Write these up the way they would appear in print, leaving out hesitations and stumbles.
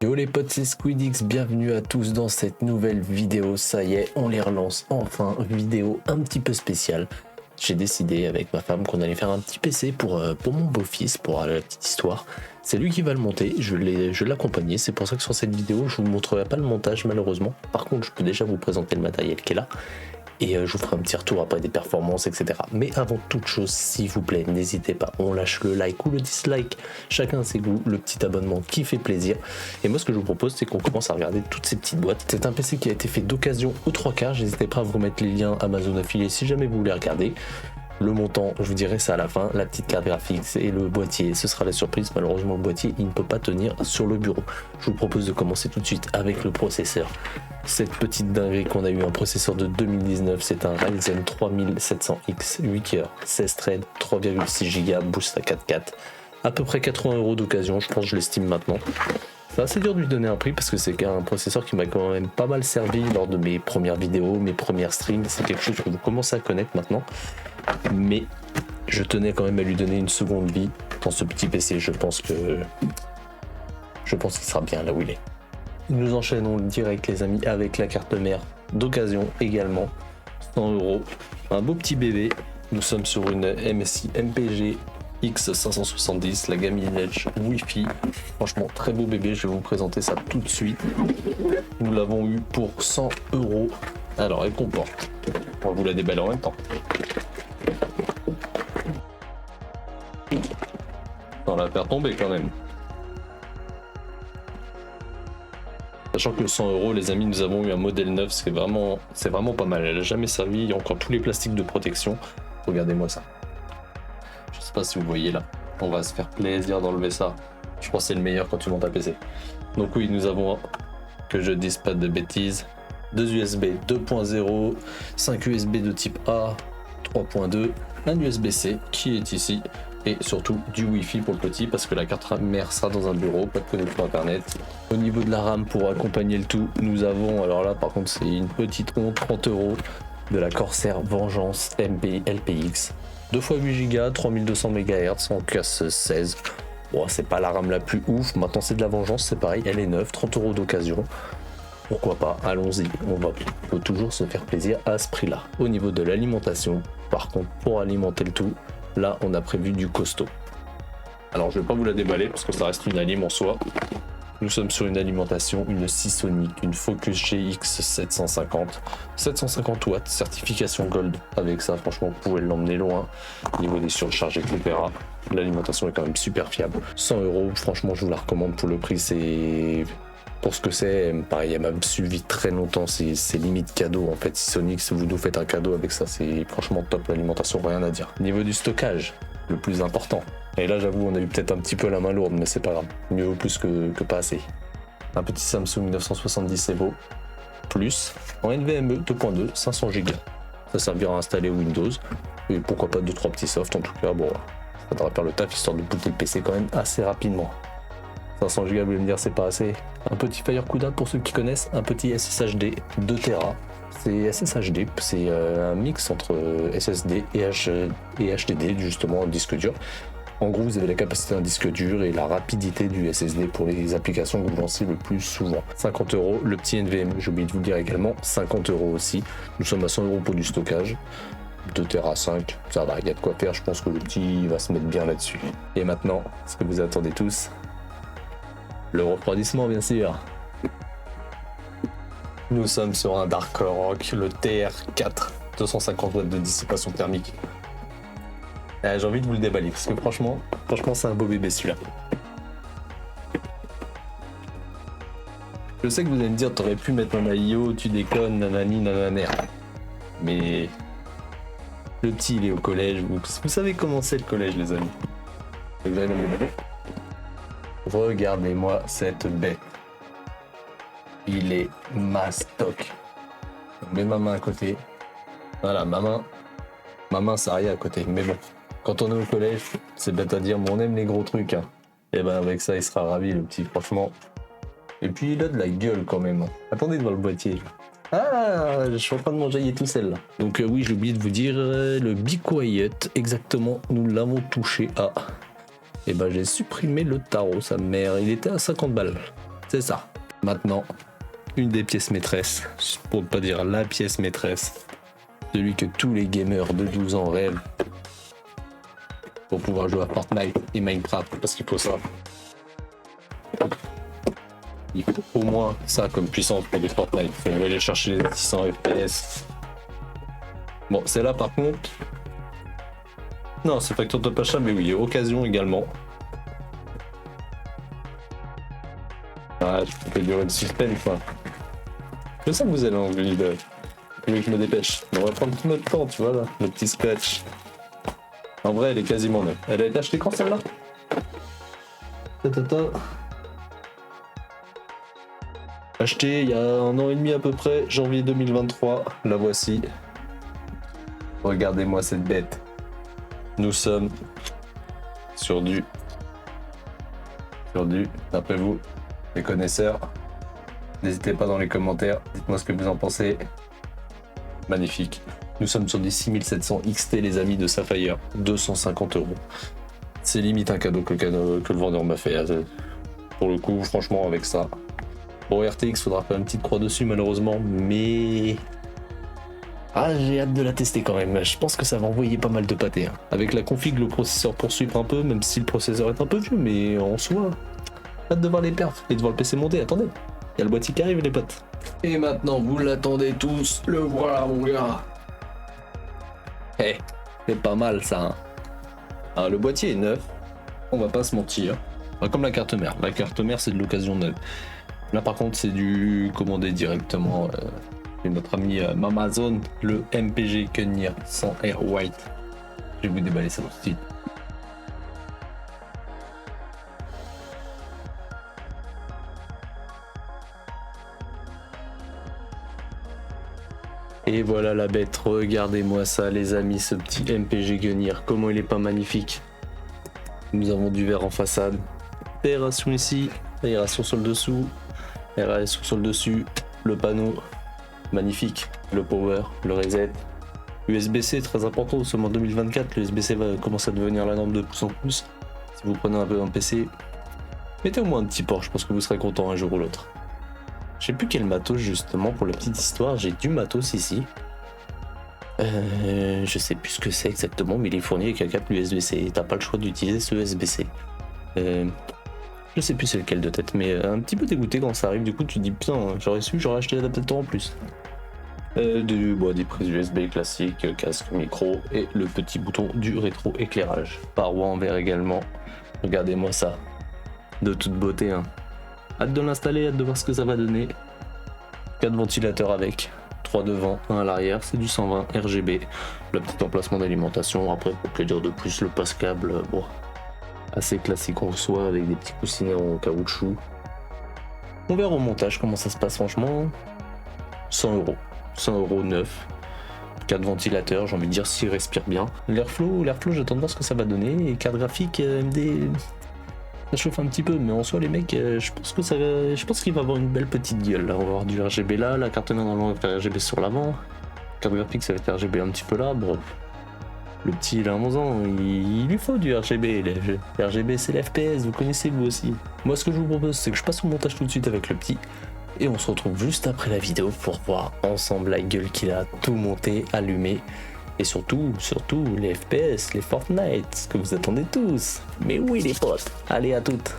Yo les potes, c'est Squidix, bienvenue à tous dans cette nouvelle vidéo. Ça y est, on les relance enfin, vidéo un petit peu spéciale. J'ai décidé avec ma femme qu'on allait faire un petit PC pour mon beau-fils, pour la petite histoire. C'est lui qui va le monter, je l'ai accompagné, c'est pour ça que sur cette vidéo je vous montrerai pas le montage malheureusement. Par contre je peux déjà vous présenter le matériel qui est là. Et je vous ferai un petit retour après des performances, etc. Mais avant toute chose, s'il vous plaît, n'hésitez pas, on lâche le like ou le dislike, chacun ses goûts, le petit abonnement qui fait plaisir. Et moi ce que je vous propose, c'est qu'on commence à regarder toutes ces petites boîtes. C'est un PC qui a été fait d'occasion aux 3/4, n'hésitez pas à vous remettre les liens Amazon affiliés si jamais vous voulez regarder. Le montant, je vous dirai ça à la fin, la petite carte graphique et le boîtier, ce sera la surprise. Malheureusement le boîtier, il ne peut pas tenir sur le bureau. Je vous propose de commencer tout de suite avec le processeur. Cette petite dinguerie qu'on a eu, un processeur de 2019, c'est un Ryzen 3700X, 8 cœurs, 16 threads, 3,6 Go, boost à 4K, à peu près 80 € d'occasion, je pense que je l'estime maintenant. C'est assez dur de lui donner un prix parce que c'est un processeur qui m'a quand même pas mal servi lors de mes premières vidéos, mes premières streams, c'est quelque chose que vous commencez à connaître maintenant. Mais je tenais quand même à lui donner une seconde vie dans ce petit PC, je pense qu'il sera bien là où il est. Nous enchaînons direct les amis avec la carte mère d'occasion également, 100 €, un beau petit bébé. Nous sommes sur une MSI MPG X570, la gamme Edge Wi-Fi. Franchement très beau bébé, je vais vous présenter ça tout de suite. Nous l'avons eu pour 100 €. Alors elle comporte, on va vous la déballer en même temps. On va la faire tomber quand même. Sachant que 100 € les amis, nous avons eu un modèle neuf, c'est vraiment pas mal. Elle n'a jamais servi, il y a encore tous les plastiques de protection. Regardez-moi ça. Je sais pas si vous voyez là. On va se faire plaisir d'enlever ça. Je pense que c'est le meilleur quand tu montes un PC. Donc oui, nous avons, que je dise pas de bêtises, 2 USB 2.0, 5 USB de type A, 3.2, un USB-C qui est ici. Et surtout du Wi-Fi pour le petit parce que la carte mère sera dans un bureau, pas de connexion internet. Au niveau de la RAM pour accompagner le tout, nous avons, alors là par contre c'est une petite honte, 30 € de la Corsair Vengeance MP LPX. 2 x 8 Go, 3200 MHz en casse 16. Bon, c'est pas la RAM la plus ouf, maintenant c'est de la Vengeance, c'est pareil, elle est neuve, 30 € d'occasion. Pourquoi pas, allons-y, on peut toujours se faire plaisir à ce prix-là. Au niveau de l'alimentation, par contre pour alimenter le tout, là, on a prévu du costaud. Alors, je vais pas vous la déballer parce que ça reste une alim en soi. Nous sommes sur une alimentation, une Seasonic, une Focus GX 750. 750 watts, certification Gold. Avec ça, franchement, vous pouvez l'emmener loin. Au niveau des surcharges, etc. L'alimentation est quand même super fiable. 100 €, franchement, je vous la recommande pour le prix. C'est... Pour ce que c'est, pareil, elle m'a suivi très longtemps, c'est limite cadeau en fait. Seasonic, si vous nous faites un cadeau avec ça, c'est franchement top, l'alimentation, rien à dire. Niveau du stockage, le plus important. Et là j'avoue, on a eu peut-être un petit peu la main lourde, mais c'est pas grave, mieux vaut plus que pas assez. Un petit Samsung 970 Evo, plus, en NVMe 2.2, 500 Go. Ça servira à installer Windows, et pourquoi pas 2-3 petits softs en tout cas, bon, ça devrait faire le taf histoire de booter le PC quand même assez rapidement. 500 Go, vous voulez me dire c'est pas assez. Un petit Firecuda pour ceux qui connaissent, un petit SSHD 2 Tera. C'est SSHD, c'est un mix entre SSD et HDD, justement un disque dur. En gros, vous avez la capacité d'un disque dur et la rapidité du SSD pour les applications que vous lancez le plus souvent. 50 €, le petit NVMe, j'ai oublié de vous le dire également, 50 € aussi. Nous sommes à 100 € pour du stockage. 2 Tera 5, ça va, il y a de quoi faire, je pense que le petit va se mettre bien là-dessus. Et maintenant, ce que vous attendez tous, le refroidissement bien sûr. Nous sommes sur un Dark Rock, le TR4, 250 watts de dissipation thermique. J'ai envie de vous le déballer parce que franchement c'est un beau bébé celui-là. Je sais que vous allez me dire t'aurais pu mettre un IO, tu déconnes, nanani nananer. Mais le petit il est au collège, vous savez comment c'est le collège les amis. Regardez-moi cette bête. Il est mastoc. Je mets ma main à côté. Voilà, ma main ça rien à côté. Mais bon, quand on est au collège, c'est bête à dire, mais on aime les gros trucs. Hein. Et ben avec ça, il sera ravi le petit, franchement. Et puis il a de la gueule quand même. Attendez devant le boîtier. Ah, je suis en train de m'enjailler tout seul là. Donc oui, j'ai oublié de vous dire, le Be Quiet, exactement, nous l'avons touché à... Et ben j'ai supprimé le tarot, sa mère, il était à 50 balles. C'est ça. Maintenant, une des pièces maîtresses, pour ne pas dire la pièce maîtresse, celui que tous les gamers de 12 ans rêvent pour pouvoir jouer à Fortnite et Minecraft, parce qu'il faut ça. Il faut au moins ça comme puissance pour du Fortnite. Il faut aller chercher les 600 FPS. Bon, c'est là par contre. Non, c'est facteur de Pacha, mais oui, occasion également. Ah, je peux durer le suspense, quoi. Je sais que vous avez envie de. Vous voulez que je me dépêche. On va prendre tout notre temps, tu vois, là. Le petit scratch. En vrai, elle est quasiment neuve. Elle a été achetée quand celle-là? Acheté il y a 1 an et demi à peu près, janvier 2023. La voici. Regardez-moi cette bête. Nous sommes sur du, d'après vous, les connaisseurs. N'hésitez pas dans les commentaires, dites-moi ce que vous en pensez. Magnifique. Nous sommes sur des 6700 XT les amis de Sapphire, 250 €. C'est limite un cadeau que le vendeur m'a fait. Pour le coup, franchement, avec ça. Bon, RTX, faudra faire une petite croix dessus malheureusement, mais... Ah, j'ai hâte de la tester quand même. Je pense que ça va envoyer pas mal de pâté. Hein. Avec la config, le processeur poursuivre un peu, même si le processeur est un peu vieux, mais en soi, hâte de voir les perfs et de voir le PC monter. Attendez, il y a le boîtier qui arrive les potes. Et maintenant, vous l'attendez tous, le voilà mon gars. Eh, c'est pas mal ça. Hein. Alors, le boîtier est neuf, on va pas se mentir. Comme la carte mère. La carte mère, c'est de l'occasion neuve. Là par contre, c'est du commandé directement. C'est notre ami Amazon, le MPG Gunnir 100 Air White. Je vais vous déballer ça tout de suite. Et voilà la bête, regardez-moi ça les amis, ce petit MPG Gunnir, comment il est pas magnifique. Nous avons du verre en façade, aération ici, aération sur le dessous, aération sur le dessus, le panneau. Magnifique, le power, le reset, USB-C très important, seulement en 2024, le USB-C va commencer à devenir la norme de plus en plus. Si vous prenez un peu un PC, mettez au moins un petit port, je pense que vous serez content un jour ou l'autre. Je sais plus quel matos justement, pour la petite histoire, j'ai du matos ici. Je sais plus ce que c'est exactement, mais il est fourni avec un câble USB-C, t'as pas le choix d'utiliser ce USB-C. Je sais plus c'est lequel de tête, mais un petit peu dégoûté quand ça arrive, du coup tu te dis putain, j'aurais su, j'aurais acheté l'adaptateur en plus. Des prises USB classiques, casque, micro et le petit bouton du rétro-éclairage. Paroi en verre également, regardez-moi ça, de toute beauté. Hein. Hâte de l'installer, hâte de voir ce que ça va donner. 4 ventilateurs avec, 3 devant, 1 à l'arrière, c'est du 120 RGB. Le petit emplacement d'alimentation, après pour que dire de plus, le passe-câble, bon, assez classique en soi avec des petits coussinets en caoutchouc. On verra au montage comment ça se passe franchement. 100 €. 100 € neuf. 4 ventilateurs, j'ai envie de dire s'il respire bien. L'airflow, j'attends de voir ce que ça va donner. Et carte graphique MD, ça chauffe un petit peu, mais en soi les mecs, je pense qu'il va avoir une belle petite gueule. Là, on va avoir du RGB là, la carte mère normalement va faire RGB sur l'avant. Carte graphique ça va être RGB un petit peu là, bref. Le petit il a 11 ans, il lui faut du RGB. Le RGB c'est l'FPS, vous connaissez vous aussi. Moi ce que je vous propose c'est que je passe au montage tout de suite avec le petit. Et on se retrouve juste après la vidéo pour voir ensemble la gueule qu'il a, tout monté, allumé. Et surtout, les FPS, les Fortnite, ce que vous attendez tous. Mais oui les potes, allez à toutes.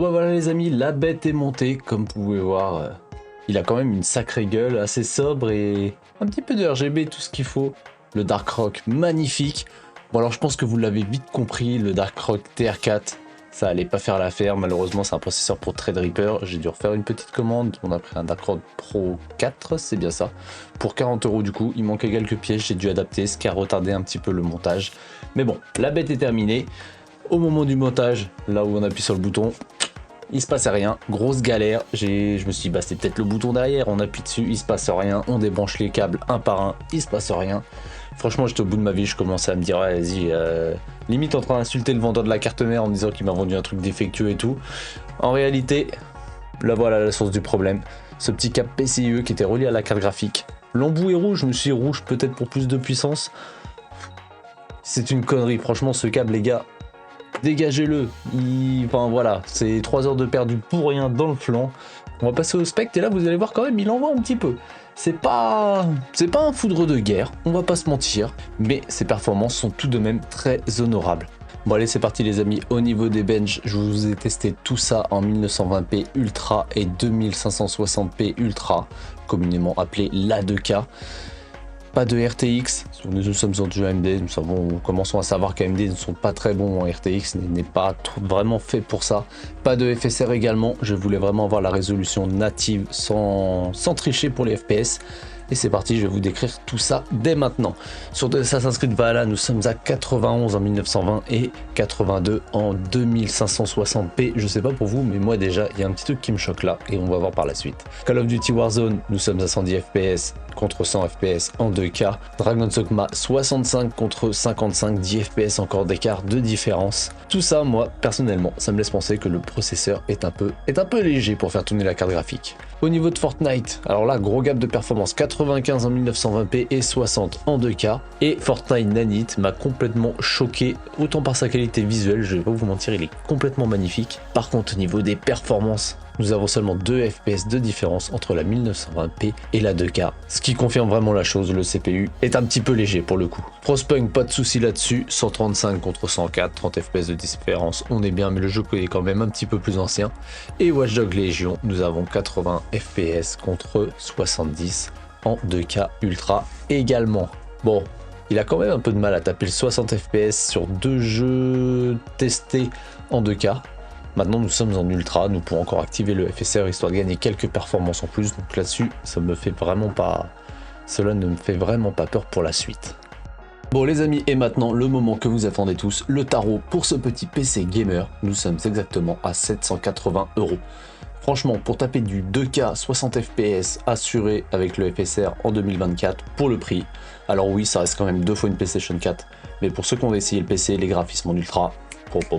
Bon bah voilà les amis, la bête est montée, comme vous pouvez voir. Il a quand même une sacrée gueule, assez sobre et un petit peu de RGB, tout ce qu'il faut. Le Dark Rock, magnifique. Bon alors je pense que vous l'avez vite compris, le Dark Rock TR4, ça allait pas faire l'affaire. Malheureusement c'est un processeur pour Threadripper. J'ai dû refaire une petite commande. On a pris un Dark Rock Pro 4, c'est bien ça. Pour 40 € du coup, il manquait quelques pièces, j'ai dû adapter, ce qui a retardé un petit peu le montage. Mais bon, la bête est terminée. Au moment du montage, là où on appuie sur le bouton, il se passait rien, grosse galère. Je me suis dit bah c'est peut-être le bouton derrière, on appuie dessus, il se passe rien, on débranche les câbles un par un, il se passe rien. Franchement j'étais au bout de ma vie, je commençais à me dire ouais, vas-y, limite en train d'insulter le vendeur de la carte mère en me disant qu'il m'a vendu un truc défectueux et tout. En réalité, là voilà la source du problème, ce petit câble PCIe qui était relié à la carte graphique. L'embout est rouge, je me suis dit rouge peut-être pour plus de puissance. C'est une connerie, franchement ce câble les gars. Dégagez-le, enfin voilà, c'est 3 heures de perdu pour rien dans le flanc. On va passer au spect et là vous allez voir quand même il envoie un petit peu. C'est pas un foudre de guerre, on va pas se mentir, mais ses performances sont tout de même très honorables. Bon allez c'est parti les amis, au niveau des benches, je vous ai testé tout ça en 1920p Ultra et 2560p Ultra, communément appelé l'A2K. Pas de RTX, nous sommes sur du AMD, nous commençons à savoir qu'AMD ne sont pas très bons en RTX, n'est pas vraiment fait pour ça. Pas de FSR également, je voulais vraiment avoir la résolution native sans tricher pour les FPS. Et c'est parti, je vais vous décrire tout ça dès maintenant. Sur Assassin's Creed Valhalla, nous sommes à 91 en 1920 et 82 en 2560p. Je sais pas pour vous, mais moi déjà, il y a un petit truc qui me choque là et on va voir par la suite. Call of Duty Warzone, nous sommes à 110 FPS contre 100 FPS en 2K. Dragon's Dogma 65 contre 55, 10 FPS encore d'écart de différence. Tout ça, moi, personnellement, ça me laisse penser que le processeur est un peu léger pour faire tourner la carte graphique. Au niveau de Fortnite, alors là, gros gap de performance, 95 en 1920p et 60 en 2K. Et Fortnite Nanite m'a complètement choqué, autant par sa qualité visuelle, je vais pas vous mentir, il est complètement magnifique. Par contre, au niveau des performances, nous avons seulement 2 FPS de différence entre la 1920p et la 2K. Ce qui confirme vraiment la chose, le CPU est un petit peu léger pour le coup. Frostpunk, pas de souci là-dessus, 135 contre 104, 30 FPS de différence, on est bien, mais le jeu est quand même un petit peu plus ancien. Et Watch Dogs Legion, nous avons 80 FPS contre 70 en 2K Ultra également. Bon, il a quand même un peu de mal à taper le 60 FPS sur 2 jeux testés en 2K. Maintenant nous sommes en ultra, nous pourrons encore activer le FSR histoire de gagner quelques performances en plus, donc là-dessus cela ne me fait vraiment pas peur pour la suite. Bon les amis, et maintenant le moment que vous attendez tous, le tarot pour ce petit PC gamer, nous sommes exactement à 780 €. Franchement, pour taper du 2K 60 FPS assuré avec le FSR en 2024 pour le prix, alors oui ça reste quand même 2 fois une PlayStation 4, mais pour ceux qui ont essayé le PC, les graphismes en ultra,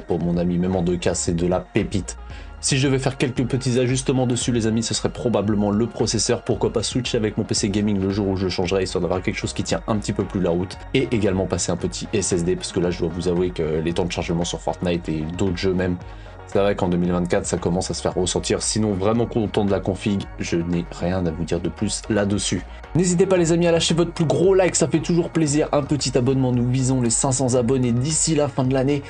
mon ami, même en 2K, c'est de la pépite. Si je devais faire quelques petits ajustements dessus, les amis, ce serait probablement le processeur. Pourquoi pas switcher avec mon PC gaming le jour où je le changerai, histoire d'avoir quelque chose qui tient un petit peu plus la route. Et également passer un petit SSD, parce que là, je dois vous avouer que les temps de chargement sur Fortnite et d'autres jeux même, c'est vrai qu'en 2024, ça commence à se faire ressentir. Sinon, vraiment content de la config, je n'ai rien à vous dire de plus là-dessus. N'hésitez pas les amis à lâcher votre plus gros like, ça fait toujours plaisir. Un petit abonnement, nous visons les 500 abonnés d'ici la fin de l'année.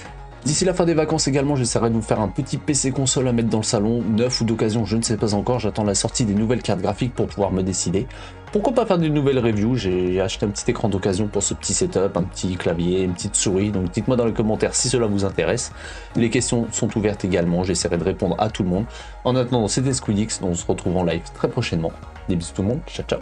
D'ici la fin des vacances également, j'essaierai de vous faire un petit PC console à mettre dans le salon, neuf ou d'occasion, je ne sais pas encore, j'attends la sortie des nouvelles cartes graphiques pour pouvoir me décider. Pourquoi pas faire des nouvelles reviews, j'ai acheté un petit écran d'occasion pour ce petit setup, un petit clavier, une petite souris, donc dites-moi dans les commentaires si cela vous intéresse. Les questions sont ouvertes également, j'essaierai de répondre à tout le monde. En attendant, c'était Squidix, on se retrouve en live très prochainement. Des bisous tout le monde, ciao ciao.